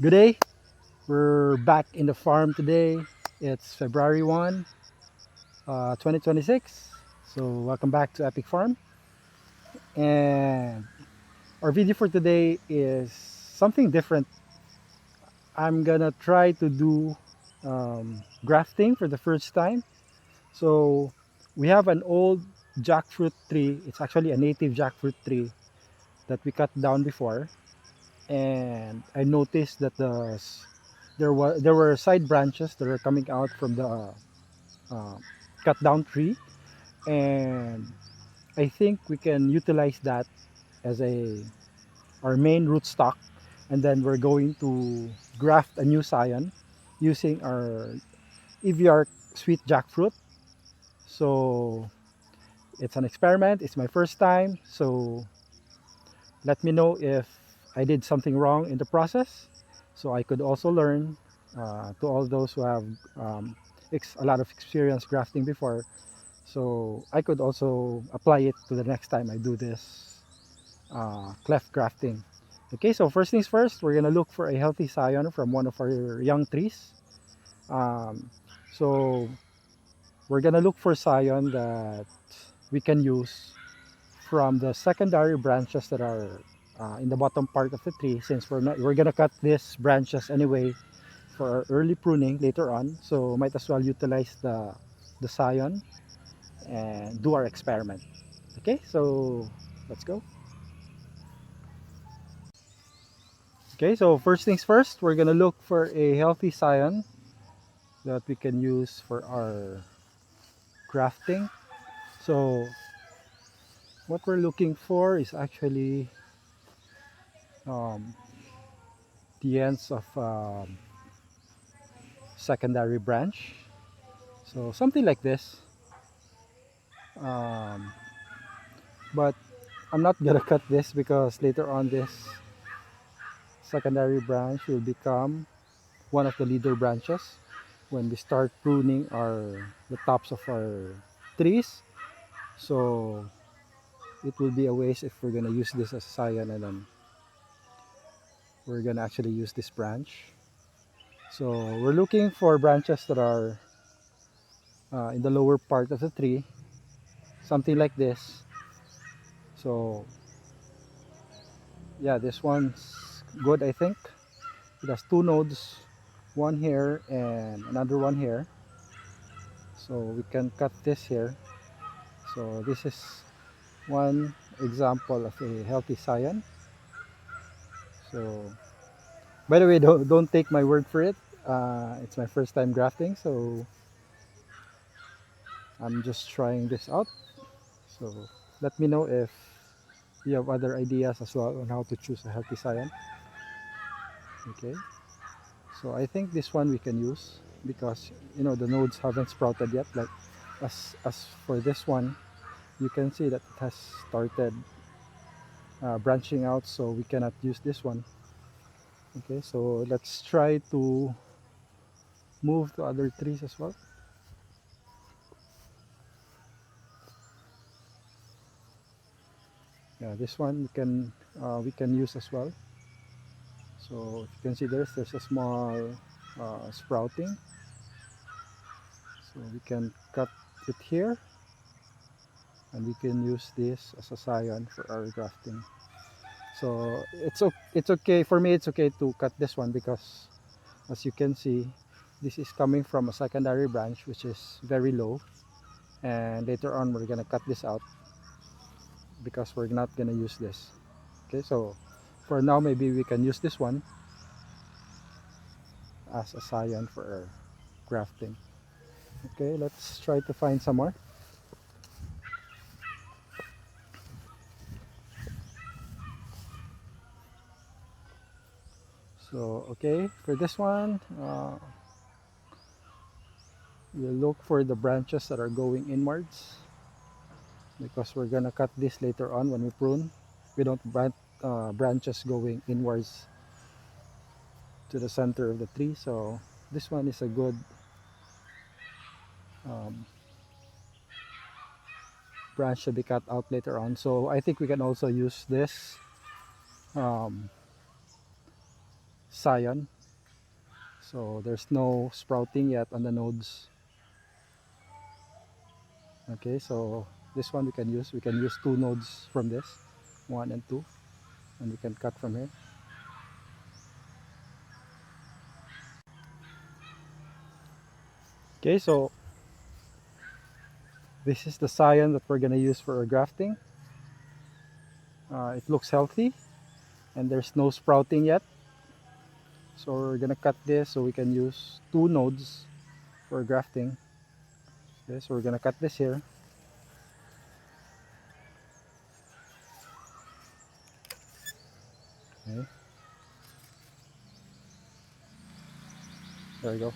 Good day. We're back in the farm today. It's February 1, 2026. So welcome back to Epic Farm. And our video for today is something different. I'm gonna try to do grafting for the first time. So we have an old jackfruit tree. It's actually a native jackfruit tree that we cut down before. And I noticed that there were side branches that are coming out from the uh, cut down tree, and I think we can utilize that as a our main rootstock, and then we're going to graft a new scion using our EVIARC Sweet Jackfruit. So it's an experiment. It's my first time, so let me know if I did something wrong in the process, so I could also learn. To all those who have a lot of experience grafting before, so I could also apply it to the next time I do this cleft grafting. Okay, so first things first, we're gonna look for a healthy scion from one of our young trees. Um, so we're gonna look for scion that we can use from the secondary branches that are in the bottom part of the tree, since we're gonna cut these branches anyway for our early pruning later on, so might as well utilize the scion and do our experiment. Okay, so let's go. Okay, so first things first, we're gonna look for a healthy scion that we can use for our grafting. So what we're looking for is actually um, the ends of secondary branch. So something like this. Um, but I'm not gonna cut this because later on this secondary branch will become one of the leader branches when we start pruning the tops of our trees. So it will be a waste if we're gonna use this as a scion and then we're gonna actually use this branch. So we're looking for branches that are in the lower part of the tree, something like this. So yeah, this one's good, I think. It has two nodes, one here and another one here. So we can cut this here. So this is one example of a healthy scion. So by the way, don't take my word for it. It's my first time grafting, so I'm just trying this out. So let me know if you have other ideas as well on how to choose a healthy scion. Okay, so I think this one we can use because the nodes haven't sprouted yet. Like as for this one, you can see that it has started branching out, so we cannot use this one. Okay, so let's try to move to other trees as well. Yeah, this one we can use as well. So if you can see there's a small sprouting, so we can cut it here and we can use this as a scion for our grafting. So it's okay for me. It's okay to cut this one because as you can see, this is coming from a secondary branch which is very low, and later on we're gonna cut this out because we're not gonna use this. Okay, so for now maybe we can use this one as a scion for our grafting. Okay, let's try to find some more. So okay, for this one we'll look for the branches that are going inwards because we're gonna cut this later on when we prune. We don't want branches going inwards to the center of the tree, so this one is a good um, branch to be cut out later on. So I think we can also use this um, Scion. So there's no sprouting yet on the nodes. Okay, so this one we can use two nodes from this, one and two, and we can cut from here. Okay, so this is the Scion that we're gonna use for our grafting. It looks healthy and there's no sprouting yet. So we're gonna cut this so we can use two nodes for grafting. Okay, so we're gonna cut this here. Okay, there we go.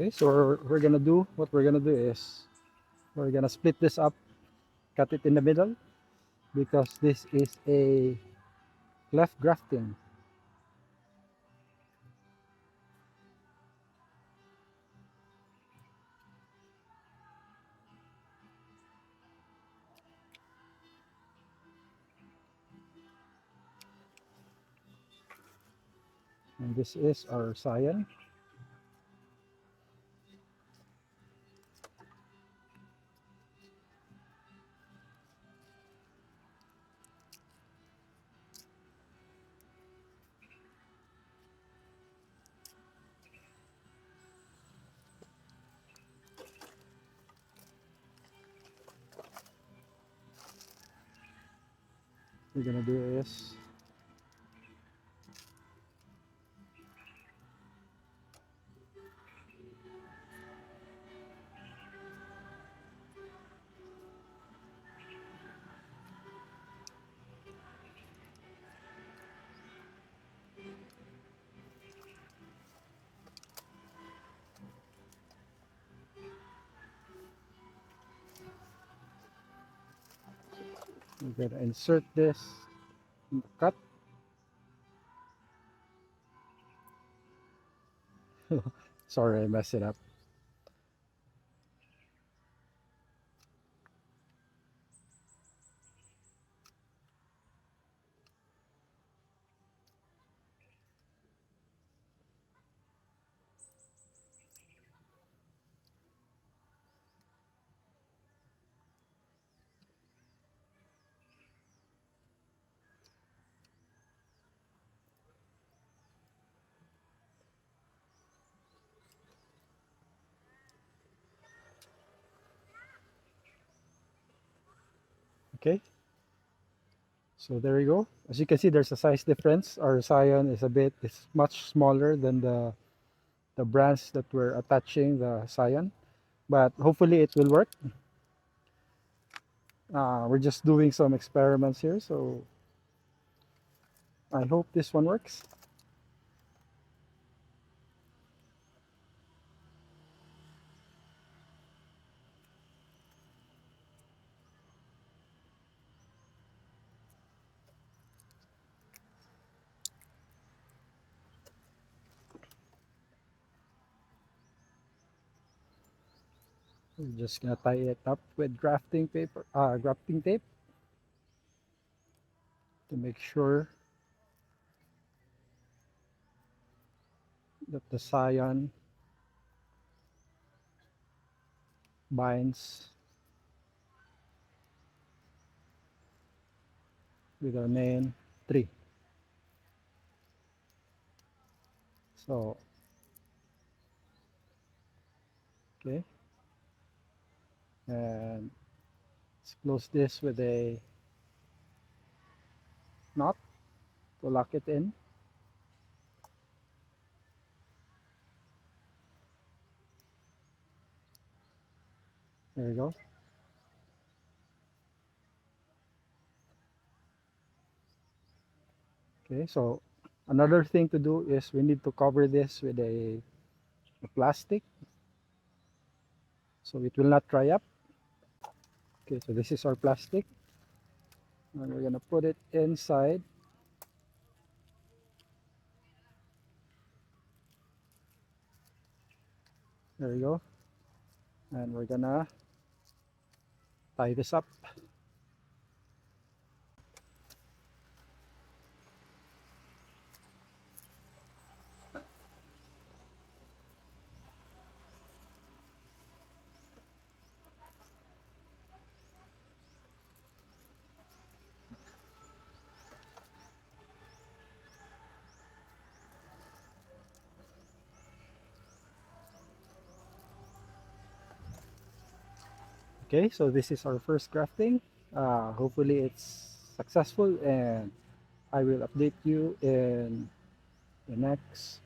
Okay, so we're gonna do what we're gonna do is we're gonna split this up, cut it in the middle because this is a cleft grafting. And this is our Scion. We're gonna do is we're gonna insert this in the cut. Sorry, I messed it up. Okay, so there you go. As you can see, there's a size difference. Our Scion is much smaller than the branch that we're attaching the Scion, but hopefully it will work. We're just doing some experiments here, so I hope this one works. We're just gonna tie it up with grafting tape to make sure that the Scion binds with our main tree. So, okay, and let's close this with a knot to lock it in. There we go. Okay, so Another thing to do is we need to cover this with a plastic so it will not dry up. Okay, so this is our plastic, and we're gonna put it inside. There we go. And we're gonna tie this up. Okay, so this is our first grafting. Hopefully it's successful, and I will update you in the next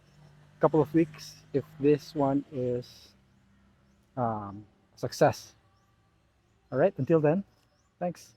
couple of weeks if this one is a success. All right, until then, thanks.